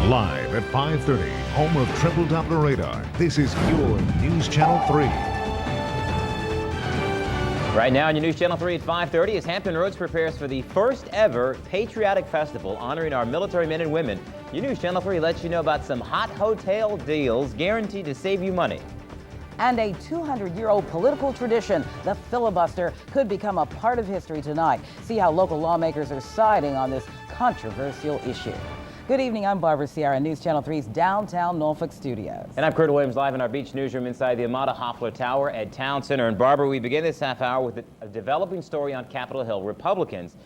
Live at 5:30, home of Triple Top the Radar. This is your News Channel 3. Right now on your News Channel 3 at 5:30, as Hampton Roads prepares for the first ever Patriotic Festival honoring our military men and women, your News Channel 3 lets you know about some hot hotel deals guaranteed to save you money. And a 200-year-old political tradition, the filibuster, could become a part of history tonight. See how local lawmakers are siding on this controversial issue. Good evening, I'm Barbara Sierra, News Channel 3's downtown Norfolk studios. And I'm Kurt Williams, live in our beach newsroom inside the Amada Hoffler Tower at Town Center. And Barbara, we begin this half hour with a developing story on Capitol Hill. Republicans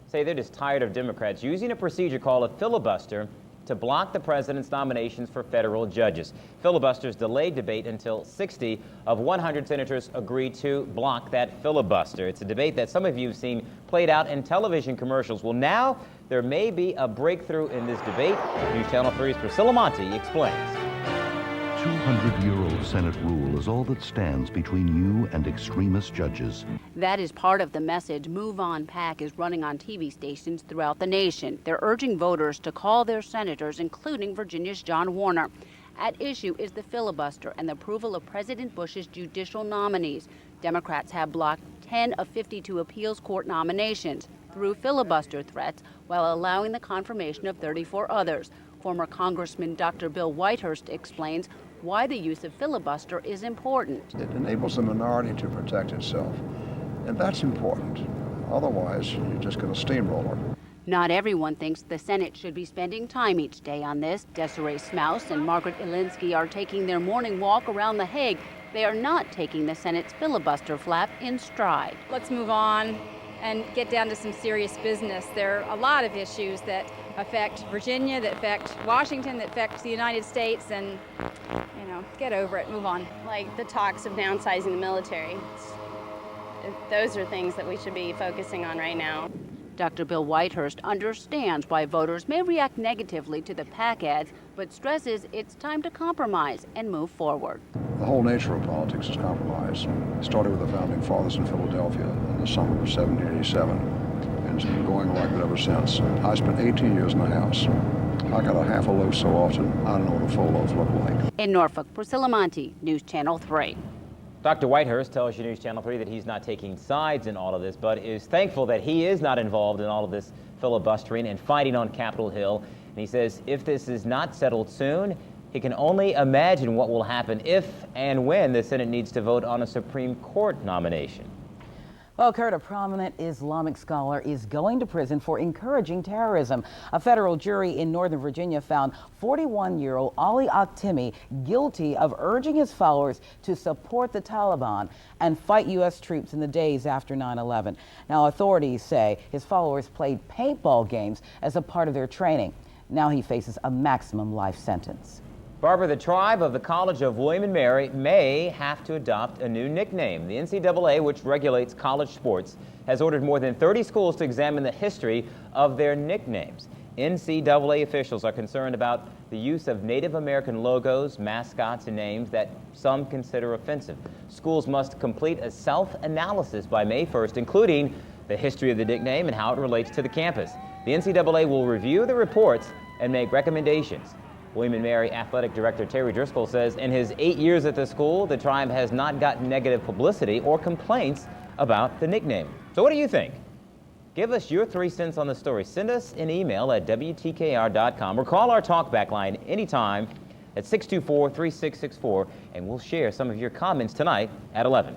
say they're just tired of Democrats using a procedure called a filibuster to block the president's nominations for federal judges. Filibusters delayed debate until 60 of 100 senators agreed to block that filibuster. It's a debate that some of you have seen played out in television commercials. Well, now there may be a breakthrough in this debate. News Channel 3's Priscilla Monti explains. 200-year-old Senate rule is all that stands between you and extremist judges. That is part of the message Move On PAC is running on TV stations throughout the nation. They're urging voters to call their senators, including Virginia's John Warner. At issue is the filibuster and the approval of President Bush's judicial nominees. Democrats have blocked 10 of 52 appeals court nominations through filibuster threats while allowing the confirmation of 34 others. Former Congressman Dr. Bill Whitehurst explains why the use of filibuster is important. It enables the minority to protect itself, and that's important. Otherwise, you're just going to steamroller. Not everyone thinks the Senate should be spending time each day on this. Desiree Smouse and Margaret Ilinsky are taking their morning walk around The Hague. They are not taking the Senate's filibuster flap in stride. Let's move on and get down to some serious business. There are a lot of issues that affect Virginia, that affect Washington, that affect the United States, and, get over it, move on. Like the talks of downsizing the military. Those are things that we should be focusing on right now. Dr. Bill Whitehurst understands why voters may react negatively to the PAC ads, but stresses it's time to compromise and move forward. The whole nature of politics is compromise. It started with the founding fathers in Philadelphia in the summer of 1787, and it's been going like that ever since. I spent 18 years in the House. I got a half a loaf so often, I don't know what a full loaf looked like. In Norfolk, Priscilla Monti, News Channel 3. Dr. Whitehurst tells you News Channel 3 that he's not taking sides in all of this, but is thankful that he is not involved in all of this filibustering and fighting on Capitol Hill. And he says if this is not settled soon, he can only imagine what will happen if and when the Senate needs to vote on a Supreme Court nomination. Well, Kurt, a prominent Islamic scholar is going to prison for encouraging terrorism. A federal jury in Northern Virginia found 41-year-old Ali Aktemi guilty of urging his followers to support the Taliban and fight U.S. troops in the days after 9/11. Now, authorities say his followers played paintball games as a part of their training. Now he faces a maximum life sentence. Barbara, the tribe of the College of William and Mary may have to adopt a new nickname. The NCAA, which regulates college sports, has ordered more than 30 schools to examine the history of their nicknames. NCAA officials are concerned about the use of Native American logos, mascots, and names that some consider offensive. Schools must complete a self-analysis by May 1st, including the history of the nickname and how it relates to the campus. The NCAA will review the reports and make recommendations. William & Mary Athletic Director Terry Driscoll says in his 8 years at the school, the tribe has not gotten negative publicity or complaints about the nickname. So what do you think? Give us your 3 cents on the story. Send us an email at WTKR.com or call our talkback line anytime at 624-3664, and we'll share some of your comments tonight at 11.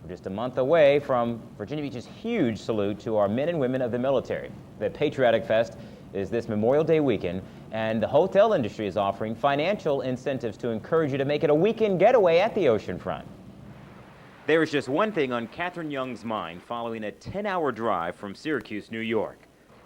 We're just a month away from Virginia Beach's huge salute to our men and women of the military. The Patriotic Fest is this Memorial Day weekend, and the hotel industry is offering financial incentives to encourage you to make it a weekend getaway at the oceanfront. There is just one thing on Catherine Young's mind following a 10-hour drive from Syracuse, New York.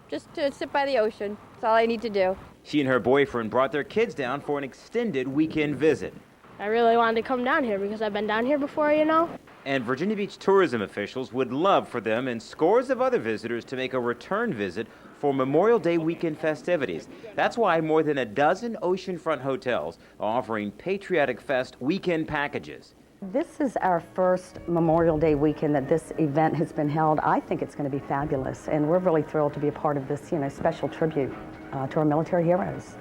Just to sit by the ocean. That's all I need to do. She and her boyfriend brought their kids down for an extended weekend visit. I really wanted to come down here because I've been down here before, And Virginia Beach tourism officials would love for them and scores of other visitors to make a return visit for Memorial Day weekend festivities. That's why more than a dozen oceanfront hotels are offering Patriotic Fest weekend packages. This is our first Memorial Day weekend that this event has been held. I think it's going to be fabulous, and we're really thrilled to be a part of this, special tribute to our military heroes.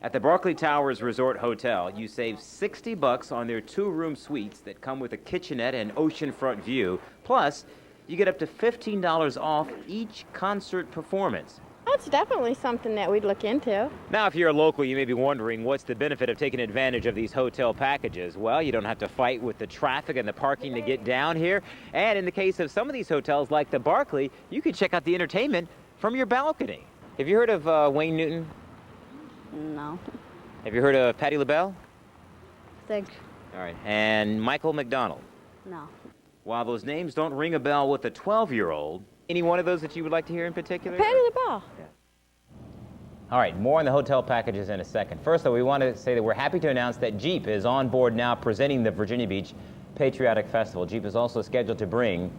At the Barclay Towers Resort Hotel, you save $60 on their 2-room suites that come with a kitchenette and oceanfront view. Plus, you get up to $15 off each concert performance. That's definitely something that we'd look into. Now, if you're a local, you may be wondering what's the benefit of taking advantage of these hotel packages. Well, you don't have to fight with the traffic and the parking to get down here. And in the case of some of these hotels like the Barclay, you can check out the entertainment from your balcony. Have you heard of Wayne Newton? No. Have you heard of Patti LaBelle? Think. All right. And Michael McDonald? No. While those names don't ring a bell with a 12-year-old, any one of those that you would like to hear in particular? Patti LaBelle. Yeah. All right, more on the hotel packages in a second. First, though, we want to say that we're happy to announce that Jeep is on board now presenting the Virginia Beach Patriotic Festival. Jeep is also scheduled to bring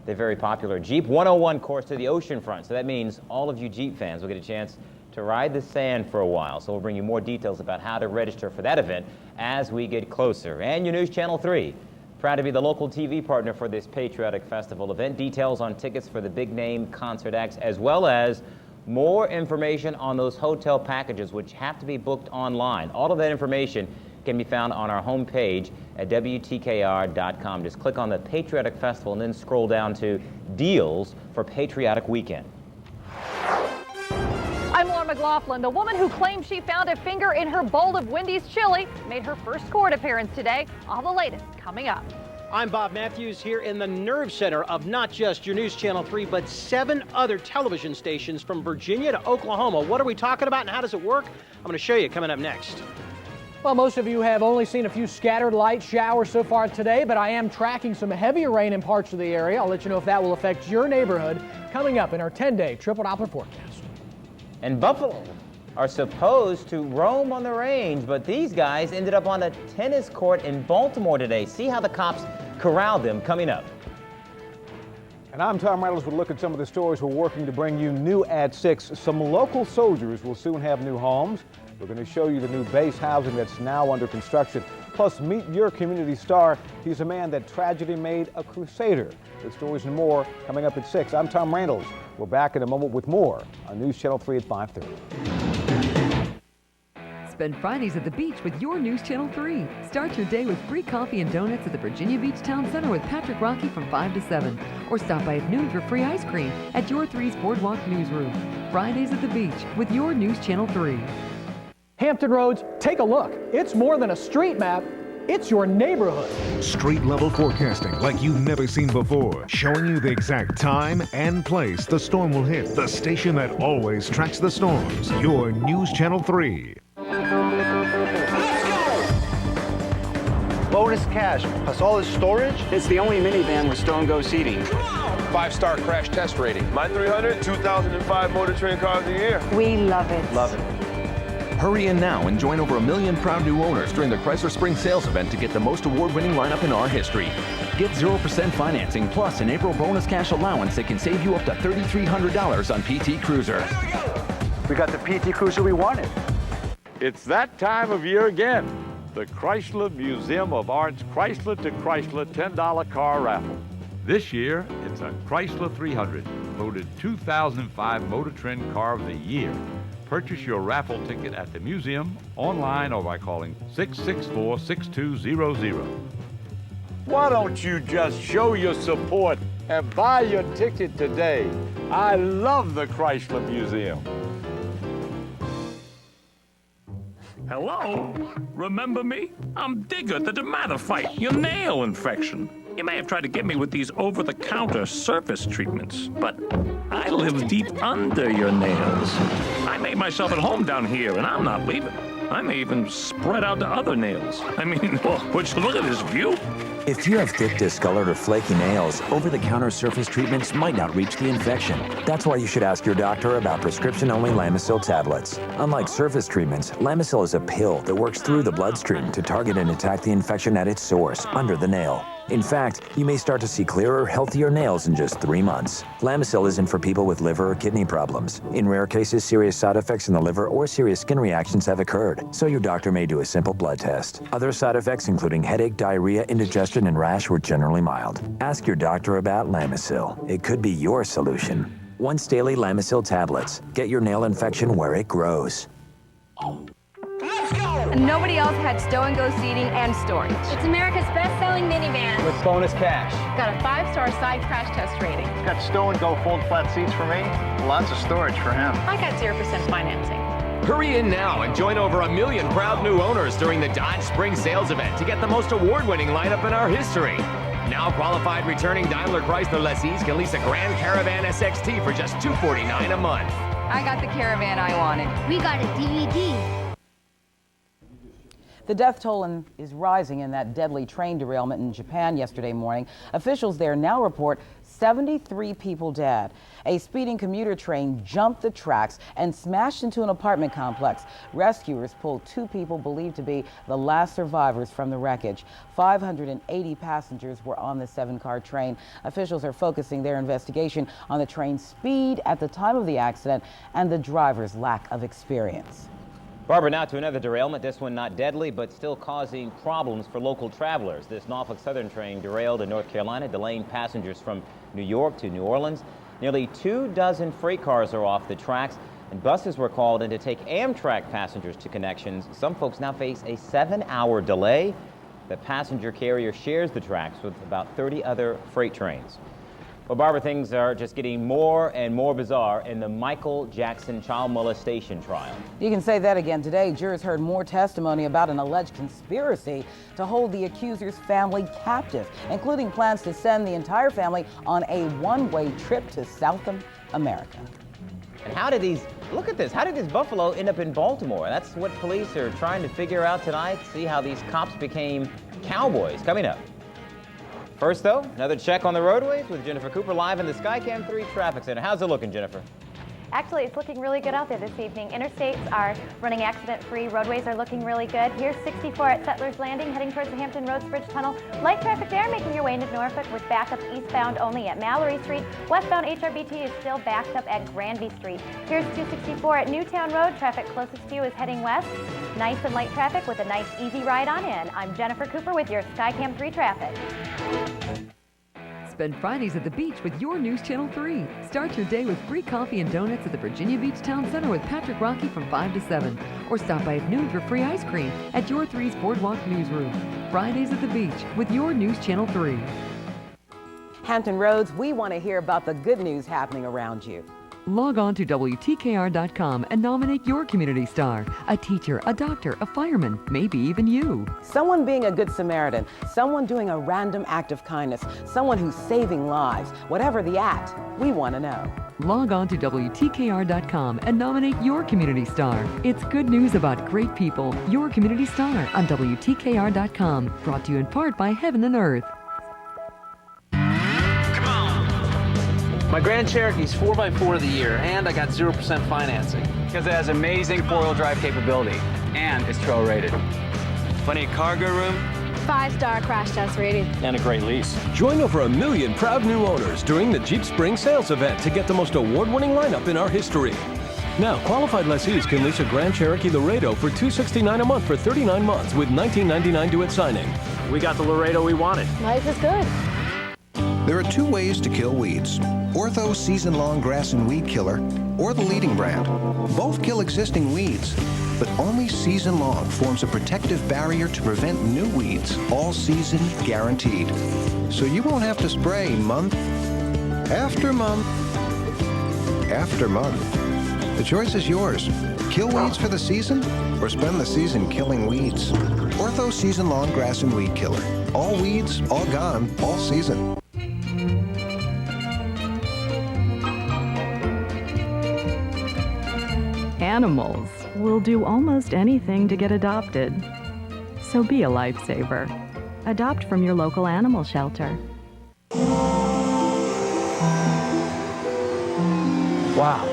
the very popular Jeep 101 course to the oceanfront. So that means all of you Jeep fans will get a chance to ride the sand for a while. So we'll bring you more details about how to register for that event as we get closer. And your News Channel 3, proud to be the local TV partner for this Patriotic Festival event. Details on tickets for the big name concert acts, as well as more information on those hotel packages, which have to be booked online. All of that information can be found on our homepage at WTKR.com. Just click on the Patriotic Festival and then scroll down to Deals for Patriotic Weekend. I'm Laura McLaughlin. The woman who claims she found a finger in her bowl of Wendy's chili made her first court appearance today. All the latest coming up. I'm Bob Matthews here in the nerve center of not just your News Channel 3, but 7 other television stations from Virginia to Oklahoma. What are we talking about and how does it work? I'm going to show you coming up next. Well, most of you have only seen a few scattered light showers so far today, but I am tracking some heavier rain in parts of the area. I'll let you know if that will affect your neighborhood coming up in our 10-day triple Doppler forecast. And buffalo are supposed to roam on the range, but these guys ended up on a tennis court in Baltimore today. See how the cops corralled them coming up. And I'm Tom Reynolds. We'll look at some of the stories we're working to bring you new at 6. Some local soldiers will soon have new homes. We're going to show you the new base housing that's now under construction. Plus, meet your community star. He's a man that tragedy made a crusader. The stories and more coming up at 6. I'm Tom Reynolds. We're back in a moment with more on News Channel 3 at 5:30. Spend Fridays at the beach with your News Channel 3. Start your day with free coffee and donuts at the Virginia Beach Town Center with Patrick Rocky from 5 to 7. Or stop by at noon for free ice cream at your 3's Boardwalk Newsroom. Fridays at the beach with your News Channel 3. Hampton Roads, take a look. It's more than a street map. It's your neighborhood. Street-level forecasting like you've never seen before, showing you the exact time and place the storm will hit. The station that always tracks the storms. Your News Channel 3. Bonus cash, plus all this storage. It's the only minivan with Stone Go seating. 5-star crash test rating. My 300, 2005 Motor Trend Car of the Year. We love it. Love it. Hurry in now and join over 1 million proud new owners during the Chrysler Spring Sales Event to get the most award-winning lineup in our history. Get 0% financing plus an April bonus cash allowance that can save you up to $3,300 on PT Cruiser. We got the PT Cruiser we wanted. It's that time of year again. The Chrysler Museum of Art's Chrysler to Chrysler $10 car raffle. This year, it's a Chrysler 300, voted 2005 Motor Trend Car of the Year. Purchase your raffle ticket at the museum, online, or by calling 664-6200. Why don't you just show your support and buy your ticket today? I love the Chrysler Museum. Hello? Remember me? I'm Digger, the dermatophyte, your nail infection. You may have tried to get me with these over-the-counter surface treatments, but I live deep under your nails. I made myself at home down here, and I'm not leaving. I may even spread out to other nails. I mean, would you look at this view? If you have thick, discolored, or flaky nails, over-the-counter surface treatments might not reach the infection. That's why you should ask your doctor about prescription-only Lamisil tablets. Unlike surface treatments, Lamisil is a pill that works through the bloodstream to target and attack the infection at its source, under the nail. In fact, you may start to see clearer, healthier nails in just 3 months. Lamisil isn't for people with liver or kidney problems. In rare cases, serious side effects in the liver or serious skin reactions have occurred, so your doctor may do a simple blood test. Other side effects, including headache, diarrhea, indigestion, and rash, were generally mild. Ask your doctor about Lamisil. It could be your solution. Once daily Lamisil tablets. Get your nail infection where it grows. Nobody else had stow-and-go seating and storage. It's America's best-selling minivan. With bonus cash. Got a 5-star side crash test rating. It's got stow-and-go fold flat seats for me. Lots of storage for him. I got 0% financing. Hurry in now and join over 1 million proud new owners during the Dodge Spring Sales Event to get the most award-winning lineup in our history. Now qualified returning Daimler Chrysler lessees can lease a Grand Caravan SXT for just $249 a month. I got the Caravan I wanted. We got a DVD. The death toll is rising in that deadly train derailment in Japan yesterday morning. Officials there now report 73 people dead. A speeding commuter train jumped the tracks and smashed into an apartment complex. Rescuers pulled 2 people believed to be the last survivors from the wreckage. 580 passengers were on the 7-car train. Officials are focusing their investigation on the train's speed at the time of the accident and the driver's lack of experience. Barbara, now to another derailment. This one not deadly, but still causing problems for local travelers. This Norfolk Southern train derailed in North Carolina, delaying passengers from New York to New Orleans. Nearly 24 freight cars are off the tracks, and buses were called in to take Amtrak passengers to connections. Some folks now face a 7-hour delay. The passenger carrier shares the tracks with about 30 other freight trains. Well, Barbara, things are just getting more and more bizarre in the Michael Jackson child molestation trial. You can say that again. Today, jurors heard more testimony about an alleged conspiracy to hold the accuser's family captive, including plans to send the entire family on a one-way trip to South America. And how did these, look at this, how did this buffalo end up in Baltimore? That's what police are trying to figure out tonight, see how these cops became cowboys. Coming up. First, though, another check on the roadways with Jennifer Cooper live in the Skycam 3 Traffic Center. How's it looking, Jennifer? Actually, it's looking really good out there this evening. Interstates are running accident-free. Roadways are looking really good. Here's 64 at Settlers Landing, heading towards the Hampton Roads Bridge Tunnel. Light traffic there, making your way into Norfolk with backups eastbound only at Mallory Street. Westbound HRBT is still backed up at Granby Street. Here's 264 at Newtown Road. Traffic closest to you is heading west. Nice and light traffic with a nice, easy ride on in. I'm Jennifer Cooper with your Skycam 3 Traffic. Spend Fridays at the beach with your News Channel 3. Start your day with free coffee and donuts at the Virginia Beach Town Center with Patrick Rocky from 5 to 7. Or stop by at noon for free ice cream at your 3's Boardwalk Newsroom. Fridays at the beach with your News Channel 3. Hampton Roads, we want to hear about the good news happening around you. Log on to WTKR.com and nominate your community star. A teacher, a doctor, a fireman, maybe even you. Someone being a good Samaritan, someone doing a random act of kindness, someone who's saving lives. Whatever the act, we want to know. Log on to WTKR.com and nominate your community star. It's good news about great people. Your community star on WTKR.com. Brought to you in part by Heaven and Earth. My Grand Cherokee's 4x4 of the year, and I got 0% financing. Because it has amazing 4-wheel drive capability, and it's trail rated. Plenty of cargo room. 5-star crash test rating. And a great lease. Join over 1 million proud new owners during the Jeep Spring Sales Event to get the most award-winning lineup in our history. Now, qualified lessees can lease a Grand Cherokee Laredo for $269 a month for 39 months with $19.99 due at signing. We got the Laredo we wanted. Life is good. There are 2 ways to kill weeds. Ortho Season-Long Grass and Weed Killer, or the leading brand. Both kill existing weeds, but only Season-Long forms a protective barrier to prevent new weeds, all season guaranteed. So you won't have to spray month after month after month. The choice is yours. Kill weeds for the season, or spend the season killing weeds. Ortho Season-Long Grass and Weed Killer. All weeds, all gone, all season. Animals will do almost anything to get adopted. So be a lifesaver. Adopt from your local animal shelter. Wow.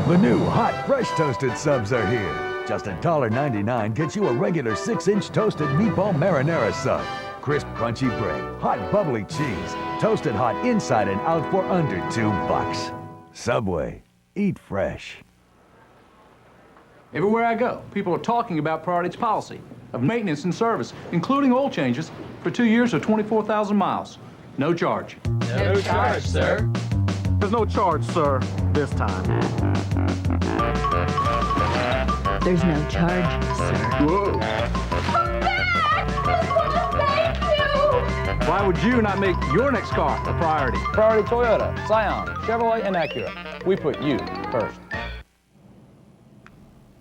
The new hot, fresh toasted subs are here. Just $1.99 gets you a regular 6-inch toasted meatball marinara sub. Crisp, crunchy bread, hot, bubbly cheese, toasted hot inside and out for under $2. Subway. Eat fresh. Everywhere I go, people are talking about Priority's policy of maintenance and service, including oil changes, for 2 years or 24,000 miles. No charge. No charge, sir. There's no charge, sir, this time. There's no charge, sir. Whoa. Why would you not make your next car a priority? Priority Toyota, Scion, Chevrolet, and Acura. We put you first.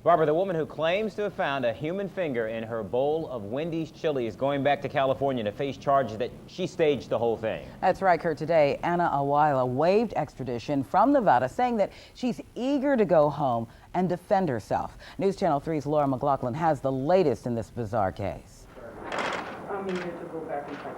Barbara, the woman who claims to have found a human finger in her bowl of Wendy's chili is going back to California to face charges that she staged the whole thing. That's right, Kurt. Today, Anna Awila waived extradition from Nevada, saying that she's eager to go home and defend herself. News Channel 3's Laura McLaughlin has the latest in this bizarre case. I'm eager to go back and fight.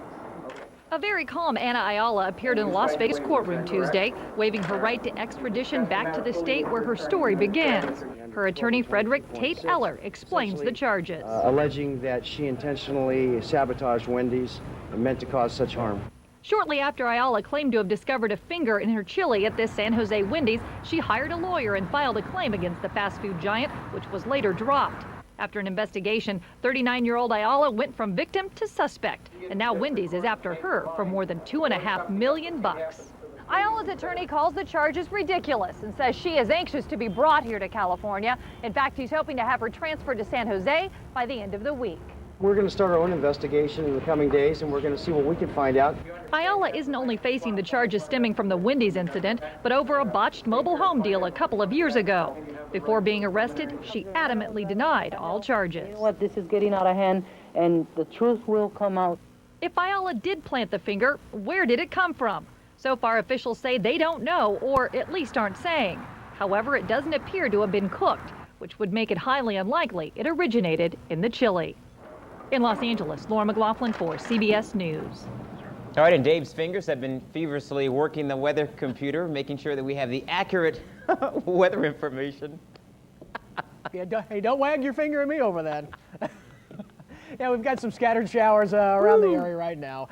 A very calm Anna Ayala appeared in a Las Vegas courtroom Tuesday, waiving her right to extradition back to the state where her story began. Her attorney, Frederick Tate Eller, explains the charges. Alleging that she intentionally sabotaged Wendy's and meant to cause such harm. Shortly after Ayala claimed to have discovered a finger in her chili at this San Jose Wendy's, she hired a lawyer and filed a claim against the fast food giant, which was later dropped. After an investigation, 39-year-old Ayala went from victim to suspect, and now Wendy's is after her for more than $2.5 million. Ayala's attorney calls the charges ridiculous and says she is anxious to be brought here to California. In fact, he's hoping to have her transferred to San Jose by the end of the week. We're going to start our own investigation in the coming days, and we're going to see what we can find out. Ayala isn't only facing the charges stemming from the Wendy's incident, but over a botched mobile home deal a couple of years ago. Before being arrested, she adamantly denied all charges. You know what? This is getting out of hand, and the truth will come out. If Ayala did plant the finger, where did it come from? So far, officials say they don't know, or at least aren't saying. However, it doesn't appear to have been cooked, which would make it highly unlikely it originated in the chili. In Los Angeles, Laura McLaughlin for CBS News. All right, and Dave's fingers have been feverishly working the weather computer, making sure that we have the accurate weather information. Yeah, don't wag your finger at me over that. Yeah, we've got some scattered showers around the area right now.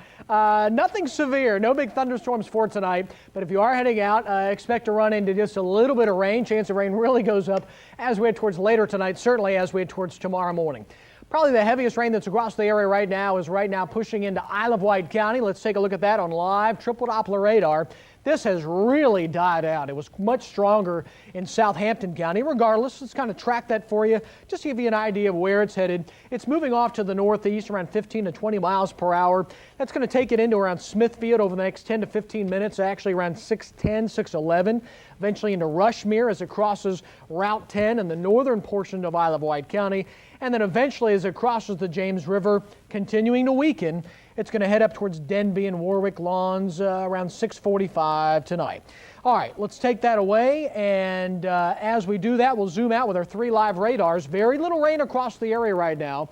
Nothing severe, no big thunderstorms for tonight, but if you are heading out, expect to run into just a little bit of rain. Chance of rain really goes up as we head towards later tonight, certainly as we head towards tomorrow morning. Probably the heaviest rain that's across the area right now is pushing into Isle of Wight County. Let's take a look at that on live triple Doppler radar. This has really died out. It was much stronger in Southampton County. Regardless, let's kind of track that for you, just to give you an idea of where it's headed. It's moving off to the northeast around 15 to 20 miles per hour. That's going to take it into around Smithfield over the next 10 to 15 minutes, actually around 6:10, 6:11. Eventually into Rushmere as it crosses Route 10 in the northern portion of Isle of Wight County. And then eventually as it crosses the James River, continuing to weaken, it's going to head up towards Denbigh and Warwick Lawns around 6:45 tonight. All right, let's take that away, and as we do that, we'll zoom out with our 3 live radars. Very little rain across the area right now.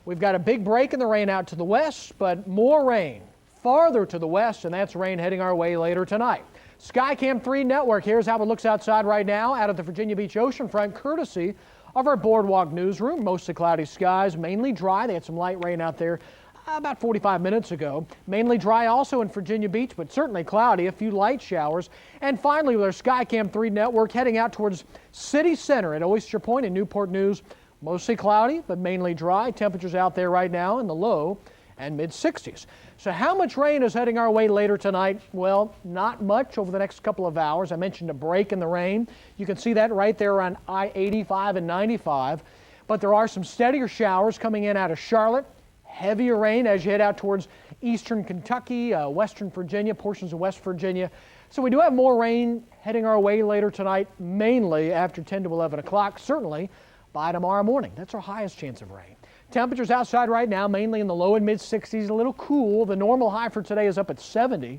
We've got a big break in the rain out to the west, but more rain farther to the west, and that's rain heading our way later tonight. Skycam 3 Network, here's how it looks outside right now out of the Virginia Beach oceanfront, courtesy of our Boardwalk newsroom. Mostly cloudy skies, mainly dry. They had some light rain out there about 45 minutes ago. Mainly dry also in Virginia Beach, but certainly cloudy, a few light showers. And finally, with our Skycam 3 network heading out towards City Center at Oyster Point and Newport News, mostly cloudy, but mainly dry. Temperatures out there right now in the low and mid-60s. So how much rain is heading our way later tonight? Well, not much over the next couple of hours. I mentioned a break in the rain. You can see that right there on I-85 and 95. But there are some steadier showers coming in out of Charlotte. Heavier rain as you head out towards eastern Kentucky, western Virginia, portions of West Virginia. So we do have more rain heading our way later tonight, mainly after 10 to 11 o'clock, certainly by tomorrow morning. That's our highest chance of rain. Temperatures outside right now, mainly in the low and mid-60s, a little cool. The normal high for today is up at 70.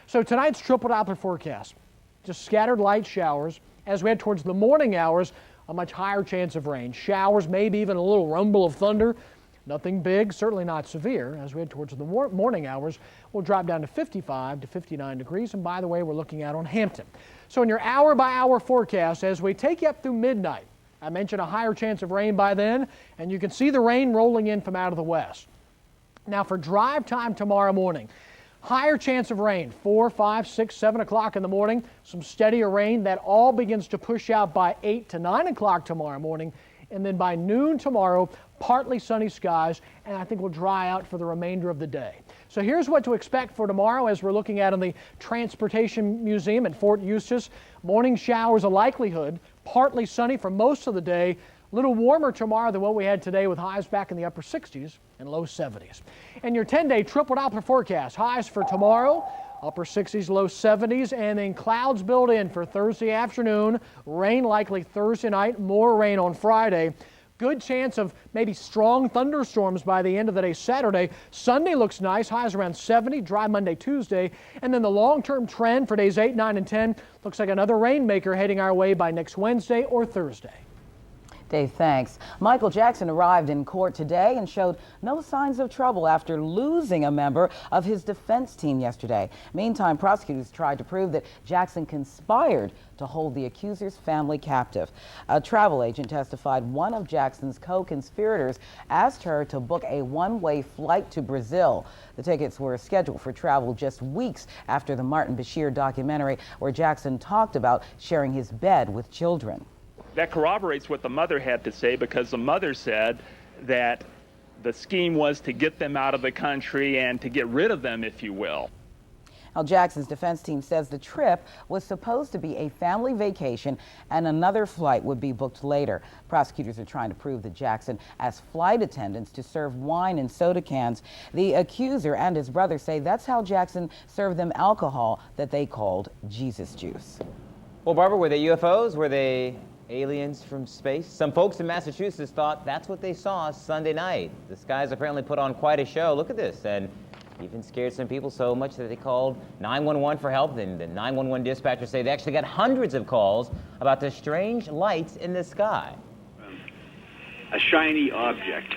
So tonight's triple Doppler forecast, just scattered light showers. As we head towards the morning hours, a much higher chance of rain. Showers, maybe even a little rumble of thunder. Nothing big, certainly not severe. As we head towards the morning hours, we'll drop down to 55 to 59 degrees. And by the way, we're looking out on Hampton. So in your hour-by-hour forecast, as we take you up through midnight, I mentioned a higher chance of rain by then, and you can see the rain rolling in from out of the west. Now for drive time tomorrow morning, higher chance of rain, 4, 5, 6, 7 o'clock in the morning, some steadier rain. That all begins to push out by 8 to 9 o'clock tomorrow morning and then by noon tomorrow, partly sunny skies, and I think will dry out for the remainder of the day. So here's what to expect for tomorrow as we're looking at in the Transportation Museum at Fort Eustis. Morning showers a likelihood, partly sunny for most of the day. A little warmer tomorrow than what we had today with highs back in the upper 60s and low 70s. And your 10-day triple Doppler forecast, highs for tomorrow, upper 60s, low 70s, and then clouds built in for Thursday afternoon, rain likely Thursday night, more rain on Friday. Good chance of maybe strong thunderstorms by the end of the day Saturday. Sunday looks nice, highs around 70, dry Monday, Tuesday. And then the long-term trend for days 8, 9, and 10 looks like another rainmaker heading our way by next Wednesday or Thursday. Dave, thanks. Michael Jackson arrived in court today and showed no signs of trouble after losing a member of his defense team yesterday. Meantime, prosecutors tried to prove that Jackson conspired to hold the accuser's family captive. A travel agent testified one of Jackson's co-conspirators asked her to book a one-way flight to Brazil. The tickets were scheduled for travel just weeks after the Martin Bashir documentary where Jackson talked about sharing his bed with children. That corroborates what the mother had to say, because the mother said that the scheme was to get them out of the country and to get rid of them, if you will. Now, Jackson's defense team says the trip was supposed to be a family vacation and another flight would be booked later. Prosecutors are trying to prove that Jackson asked flight attendants to serve wine in soda cans. The accuser and his brother say that's how Jackson served them alcohol that they called Jesus juice. Well, Barbara, were they UFOs? Were they aliens from space? Some folks in Massachusetts thought that's what they saw Sunday night. The skies apparently put on quite a show. Look at this. And even scared some people so much that they called 911 for help. And the 911 dispatchers say they actually got hundreds of calls about the strange lights in the sky. A shiny object.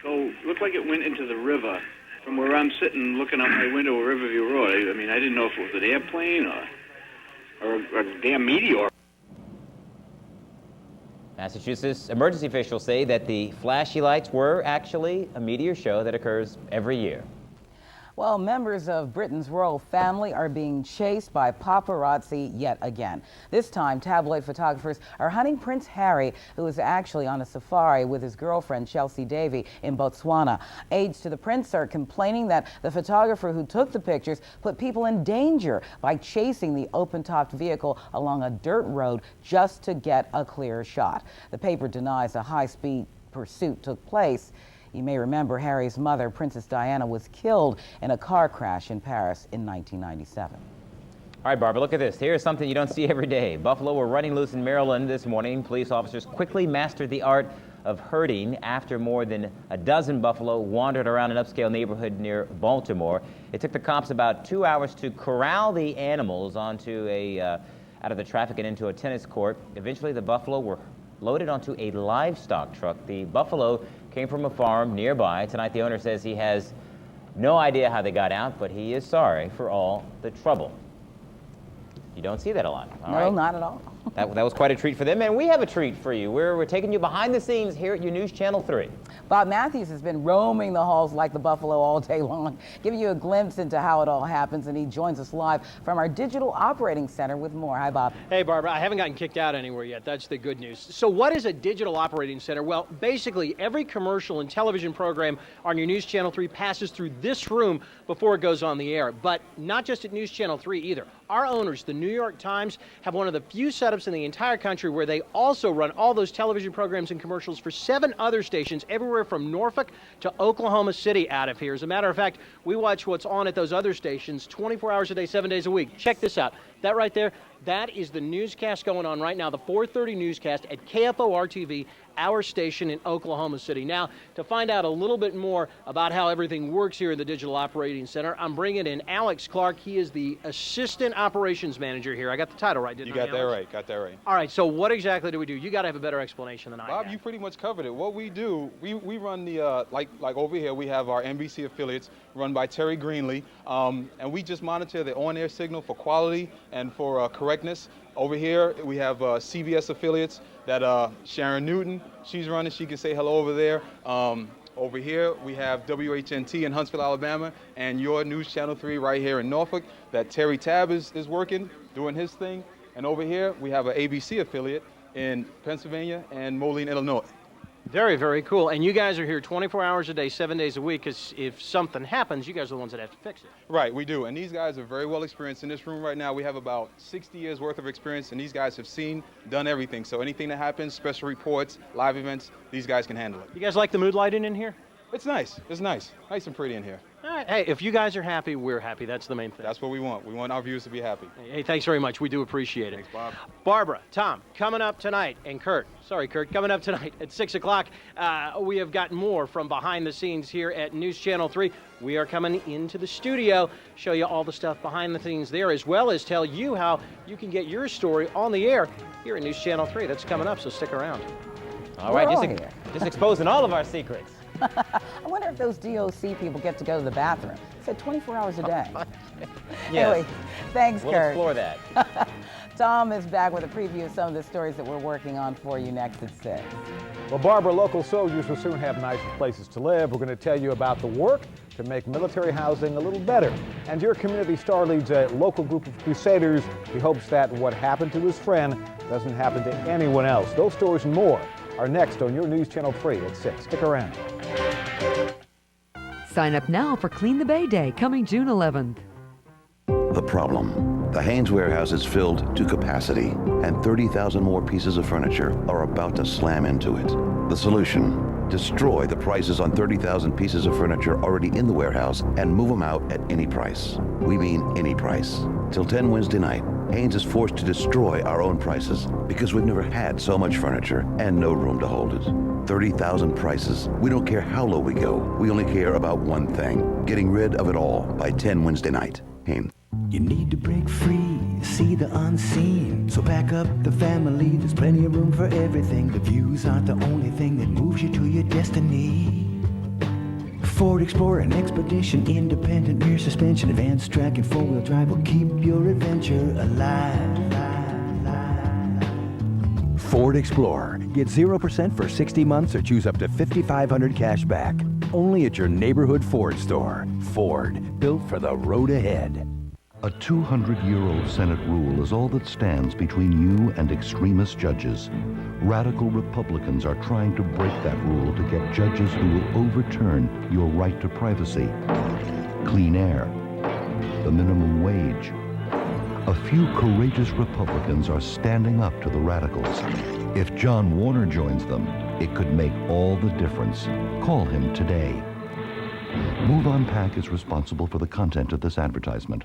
So it looked like it went into the river from where I'm sitting looking out my window at Riverview Road. I mean, I didn't know if it was an airplane or a damn meteor. Massachusetts emergency officials say that the flashy lights were actually a meteor show that occurs every year. Well, members of Britain's royal family are being chased by paparazzi yet again. This time, tabloid photographers are hunting Prince Harry, who is actually on a safari with his girlfriend, Chelsea Davy, in Botswana. Aides to the prince are complaining that the photographer who took the pictures put people in danger by chasing the open-topped vehicle along a dirt road just to get a clear shot. The paper denies a high-speed pursuit took place. You may remember Harry's mother, Princess Diana, was killed in a car crash in Paris in 1997. All right, Barbara, look at this. Here's something you don't see every day. Buffalo were running loose in Maryland this morning. Police officers quickly mastered the art of herding after more than a dozen buffalo wandered around an upscale neighborhood near Baltimore. It took the cops about 2 hours to corral the animals onto out of the traffic and into a tennis court. Eventually, the buffalo were loaded onto a livestock truck. The buffalo came from a farm nearby. Tonight, the owner says he has no idea how they got out, but he is sorry for all the trouble. You don't see that a lot. No, not at all. That was quite a treat for them, and we have a treat for you. We're taking you behind the scenes here at your News Channel 3. Bob Matthews has been roaming the halls like the buffalo all day long, giving you a glimpse into how it all happens, and he joins us live from our digital operating center with more. Hi, Bob. Hey, Barbara. I haven't gotten kicked out anywhere yet. That's the good news. So what is a digital operating center? Well, basically, every commercial and television program on your News Channel 3 passes through this room before it goes on the air. But not just at News Channel 3 either. Our owners, the New York Times, have one of the few setups in the entire country where they also run all those television programs and commercials for 7 other stations everywhere from Norfolk to Oklahoma City out of here. As a matter of fact, we watch what's on at those other stations 24 hours a day, 7 days a week. Check this out. That right there, that is the newscast going on right now, the 4:30 newscast at KFOR-TV, our station in Oklahoma City. Now, to find out a little bit more about how everything works here in the Digital Operating Center, I'm bringing in Alex Clark. He is the Assistant Operations Manager here. I got the title right, didn't I? You got that right, got that right. All right, so what exactly do we do? You got to have a better explanation than I Bob, have. you pretty much covered it. What we do, we run the, like over here, we have our NBC affiliates run by Terry Greenlee, and we just monitor the on-air signal for quality and for correctness. Over here, we have CBS affiliates that Sharon Newton, she's running. She can say hello over there. Over here, we have WHNT in Huntsville, Alabama, and your News Channel 3 right here in Norfolk that Terry Tabb is working, doing his thing. And over here, we have an ABC affiliate in Pennsylvania and Moline, Illinois. Very, very cool. And you guys are here 24 hours a day, 7 days a week, because if something happens, you guys are the ones that have to fix it. Right, we do. And these guys are very well experienced. In this room right now, we have about 60 years worth of experience, and these guys have seen, done everything. So anything that happens, special reports, live events, these guys can handle it. You guys like the mood lighting in here? It's nice. It's nice. Nice and pretty in here. All right. Hey, if you guys are happy, we're happy. That's the main thing. That's what we want. We want our viewers to be happy. Hey, thanks very much. We do appreciate it. Thanks, Bob. Barbara, Tom, coming up tonight, and Kurt, coming up tonight at 6 o'clock, we have got more from behind the scenes here at News Channel 3. We are coming into the studio, show you all the stuff behind the scenes there, as well as tell you how you can get your story on the air here at News Channel 3. That's coming up, so stick around. All right, just exposing all of our secrets. I wonder if those DOC people get to go to the bathroom. It said 24 hours a day. Yes. Anyway, thanks, We'll Kurt. explore that. Tom is back with a preview of some of the stories that we're working on for you next at 6. Well, Barbara, local soldiers will soon have nicer places to live. We're going to tell you about the work to make military housing a little better. And your community star leads a local group of crusaders. He hopes that what happened to his friend doesn't happen to anyone else. Those stories and more are next on your News Channel 3 at 6. Stick around. Sign up now for Clean the Bay Day coming June 11th. The problem: the Haynes warehouse is filled to capacity, and 30,000 more pieces of furniture are about to slam into it. The solution: destroy the prices on 30,000 pieces of furniture already in the warehouse and move them out at any price. We mean any price. Till 10 Wednesday night, Haynes is forced to destroy our own prices because we've never had so much furniture and no room to hold it. 30,000 prices. We don't care how low we go. We only care about one thing: getting rid of it all by 10 Wednesday night. Haynes. You need to break free, see the unseen. So pack up the family, there's plenty of room for everything. The views aren't the only thing that moves you to your destiny. Ford Explorer, an expedition, independent rear suspension, advanced track and four-wheel drive will keep your adventure alive. Ford Explorer. Get 0% for 60 months or choose up to $5,500 cash back. Only at your neighborhood Ford store. Ford, built for the road ahead. A 200-year-old Senate rule is all that stands between you and extremist judges. Radical Republicans are trying to break that rule to get judges who will overturn your right to privacy, clean air, the minimum wage. A few courageous Republicans are standing up to the radicals. If John Warner joins them, it could make all the difference. Call him today. Move On PAC is responsible for the content of this advertisement.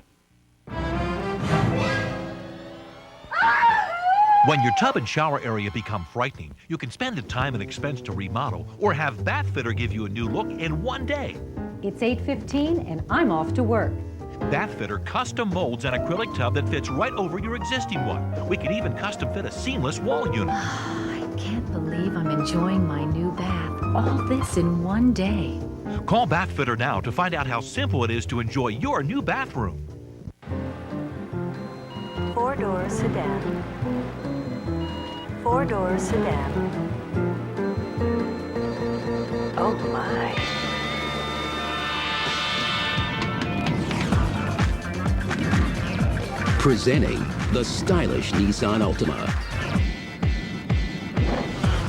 When your tub and shower area become frightening, you can spend the time and expense to remodel or have Bathfitter give you a new look in one day. It's 8:15 and I'm off to work. Bathfitter custom molds an acrylic tub that fits right over your existing one. We can even custom fit a seamless wall unit. I can't believe I'm enjoying my new bath. All this in one day. Call Bathfitter now to find out how simple it is to enjoy your new bathroom. 4-door sedan. 4-door sedan. Oh my. Presenting the stylish Nissan Altima.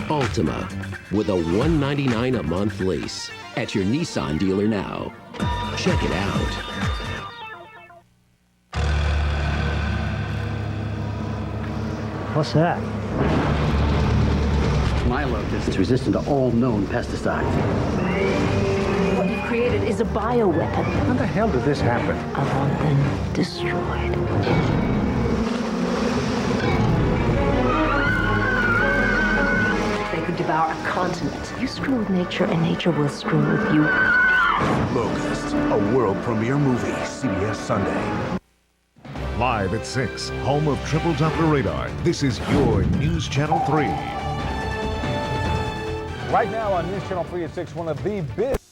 Altima with a $199 a month lease at your Nissan dealer now. Check it out. What's that? My locust is resistant to all known pesticides. What you've created is a bioweapon. How the hell did this happen? I want them destroyed. They could devour a continent. You screw with nature, and nature will screw with you. Locust, a world premiere movie, CBS Sunday. Live at 6, home of Triple Doppler Radar. This is your News Channel 3. Right now on News Channel 3 at 6, one of the busiest